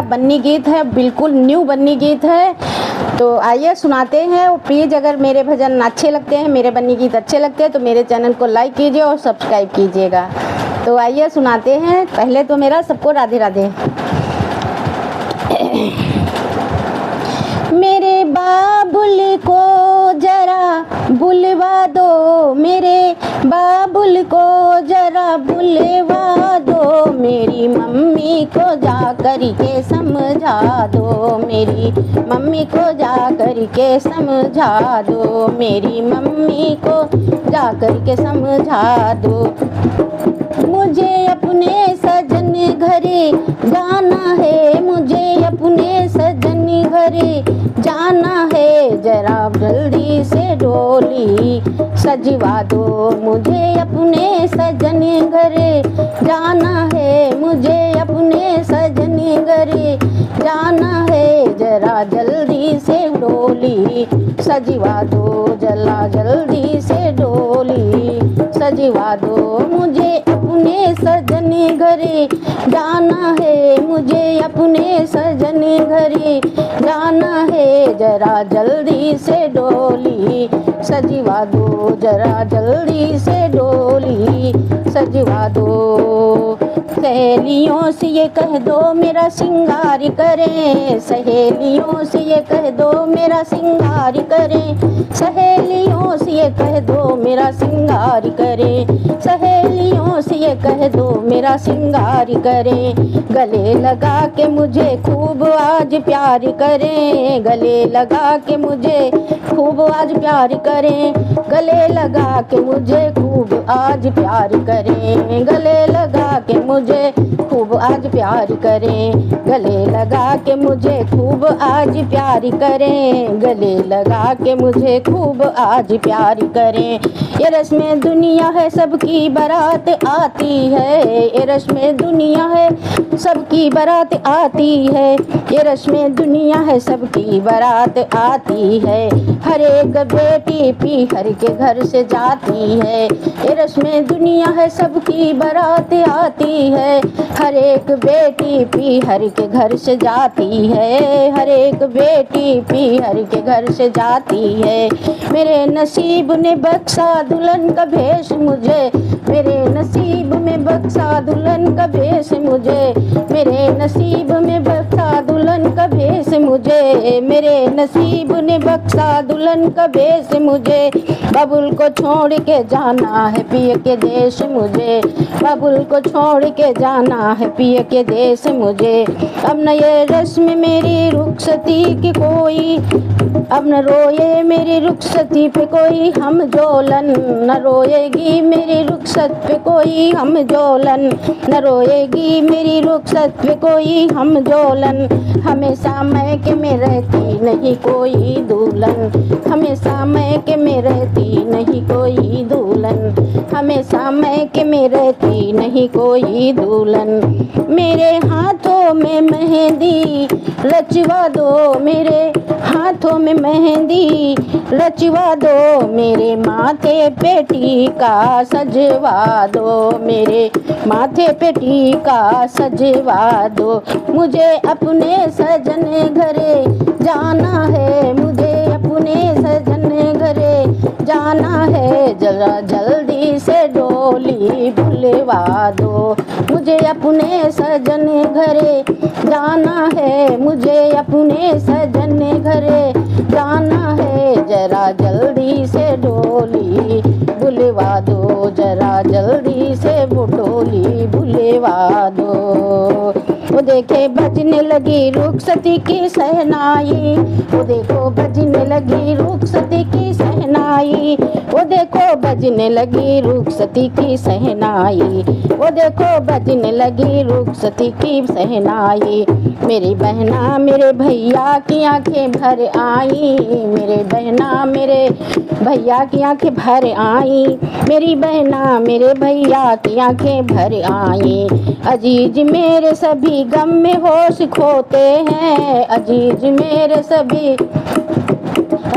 बन्नी गीत है, बिल्कुल न्यू बन्नी गीत है। तो आइए सुनाते हैं। और प्लीज़ अगर मेरे भजन अच्छे लगते हैं, मेरे बन्नी गीत अच्छे लगते हैं तो मेरे चैनल को लाइक कीजिए और सब्सक्राइब कीजिएगा। तो आइए सुनाते हैं। पहले तो मेरा सबको राधे राधे। मेरे बाबुल को जरा बुलवा दो, मेरे बाबुल को जरा बुलवा दो, मेरी मम्मी को जा कर के समझा दो, मेरी मम्मी को जा कर के समझा दो, मेरी मम्मी को जा कर के समझा दो। मुझे अपने सजन घरे जाना है, मुझे अपने सजन घरे जाना है, जरा जल्दी से डोली सजवा दो, मुझे अपने सजन घरे जाना है, मुझे अपने सजन घरे जाना है, जरा जल्दी से डोली सजवा दो, जला जल्दी से डोली सजवा दो। मुझे अपने सजन घरे जाना है, मुझे अपने सजन घरे जाना है, जरा जल्दी से डोली सजवा दो, जरा जल्दी से डोली सजवा दो। सहेलियों से ये कह दो मेरा सिंगार करें, सहेलियों से ये कह दो मेरा सिंगार करें, सहेलियों से ये कह दो मेरा सिंगार करें, सहेलियों से ये कह दो मेरा सिंगार करें, गले लगा के मुझे खूब आज प्यार करें, गले लगा के मुझे खूब आज प्यार करें, गले लगा के मुझे खूब आज प्यार करें, गले लगा के मुझे खूब आज प्यार करें, गले लगा के मुझे खूब आज प्यार करें, गले लगा के मुझे खूब आज प्यार करें। ये रस्में दुनिया है सबकी बारात आती है, ये रस्में दुनिया है सबकी बारात आती है, ये रस्में दुनिया है सबकी बारात आती है, हर एक बेटी पीहर के घर से जाती है, ये रस्में दुनिया है सबकी बारात आती है, हर एक बेटी पीहर के घर से जाती है, हर एक बेटी पीहर के घर से जाती है। मेरे नसीब ने बख्शा दुल्हन का भेष मुझे, मेरे नसीब में बख्शा दुल्हन का भेष मुझे, मेरे नसीब में बख्शा दुल्हन का भेष मुझे, मेरे नसीब ने बख्शा दुल्हन का भेष मुझे, बाबुल को छोड़ के जाना है पिए के देश मुझे, बाबुल को छोड़ के जाना है पिए के देश मुझे। अब न ये रस्म मेरी रुखसती की कोई, अब न रोए मेरी रुखसती पे कोई हम जोलन, न रोएगी मेरी रुखसत पे कोई हम जोलन, न रोएगी मेरी रुखसत पे कोई हम जोलन, हमेशा मैके में रहती नहीं कोई दुल्हन, हमेशा मैके में रहती नहीं कोई दुल्हन, हमेशा मैके में रहती नहीं कोई दुल्हन। मेरे हाथों में मेहंदी रचवा दो, मेरे हाथों में मेहंदी रचवा दो, मेरे माथे पे टीका सजवा दो, मेरे माथे पे टीका सजवा दो। मुझे अपने सजन घरे जाना है, मुझे अपने सजन घरे जाना है, जरा जल्दी से डोली बुलवा दो, मुझे अपने सजन घरे जाना है, मुझे अपने सजन घरे जाना है, जरा जल्दी से डोली बुलवा दो, जरा जल्दी से डोली बुलवा दो। वो देखे बजने लगी रुखसती की सहनाई, वो देखो बजने लगी रुखसती की सहनाई, वो देखो बजने लगी रुखसती की सहनाई, वो देखो बजने लगी रुखसती की सहनाई। मेरी बहना मेरे भैया की आंखें भर आई, मेरे बहना मेरे भैया की आंखें भर आई, मेरी बहना मेरे भैया की आंखें भर आई। अजीज मेरे सभी गम में होश खोते हैं, अजीज मेरे सभी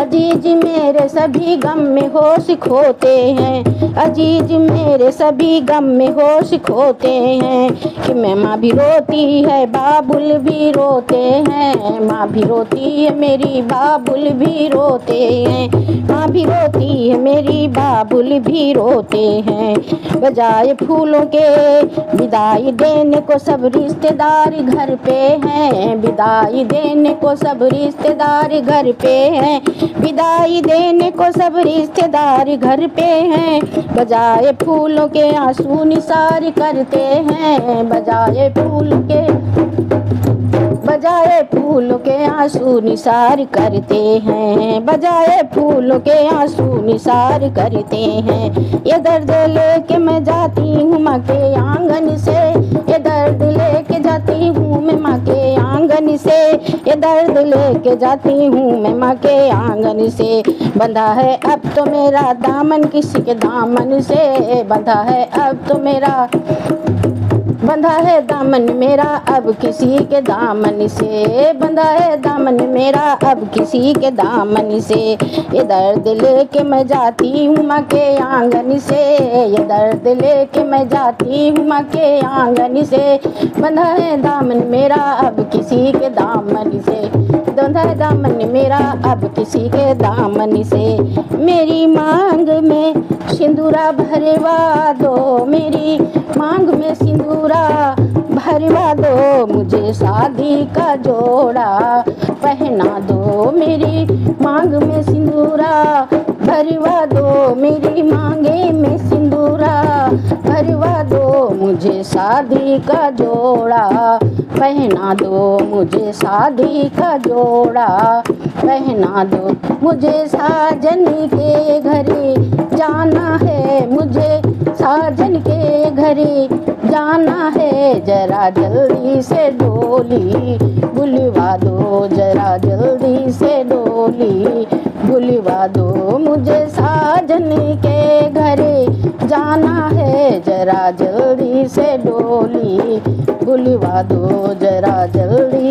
अजीज मेरे सभी गम में होश खोते हैं, अजीज मेरे सभी गम में होश खोते हैं। कि मैं माँ भी रोती है बाबुल भी रोते हैं, माँ भी रोती है मेरी बाबुल भी रोते हैं, माँ भी रोती है मेरी बाबुल भी रोते हैं। बजाए फूलों के विदाई देने को सब रिश्तेदार घर पे हैं, विदाई देने को सब रिश्तेदार घर पे हैं, विदाई देने को सब रिश्तेदार घर पे हैं। बजाए फूलों के आंसू निसार करते हैं, बजाए फूलों के आंसू निसार करते हैं, बजाए फूलों के आंसू निसार करते हैं। ये दर्द लेके मैं जाती हूँ माँ के आंगन से, ये दर्द लेके जाती हूँ मैं माँ के आंगन से, ये दर्द लेके जाती हूँ मैं माँ के आंगन से। बंधा है अब तो मेरा दामन किसी के दामन से, बंधा है अब तो मेरा, बंधा है दामन मेरा अब किसी के दामन से, बंधा है दामन मेरा अब किसी के दामन से। ये दर्द लेके मैं जाती हूँ माँ के आंगन से, ये दर्द लेके मैं जाती हूँ माँ के आंगन से। बंधा है दामन मेरा अब किसी के दामन से, बंधा है दामन मेरा अब किसी के दामन से। मेरी मांग में सिंदूरा भरवा दो, मेरी मांग में सिंदूरा भरवा दो, मुझे शादी का जोड़ा पहना दो। मेरी मांग में सिंदूरा भरवा दो, मेरी मांगे में सिंदूरा भरवा दो, मुझे शादी का जोड़ा पहना दो, मुझे शादी का जोड़ा पहना दो। मुझे साजन के घरे जाना है, मुझे साजन के घरे जाना है, जरा जल्दी से डोली बुलवा दो, जरा जल्दी से डोली बुलवा दो। मुझे साजन के घरे जाना है, जरा जल्दी से डोली बुलवा दो, जरा जल्दी।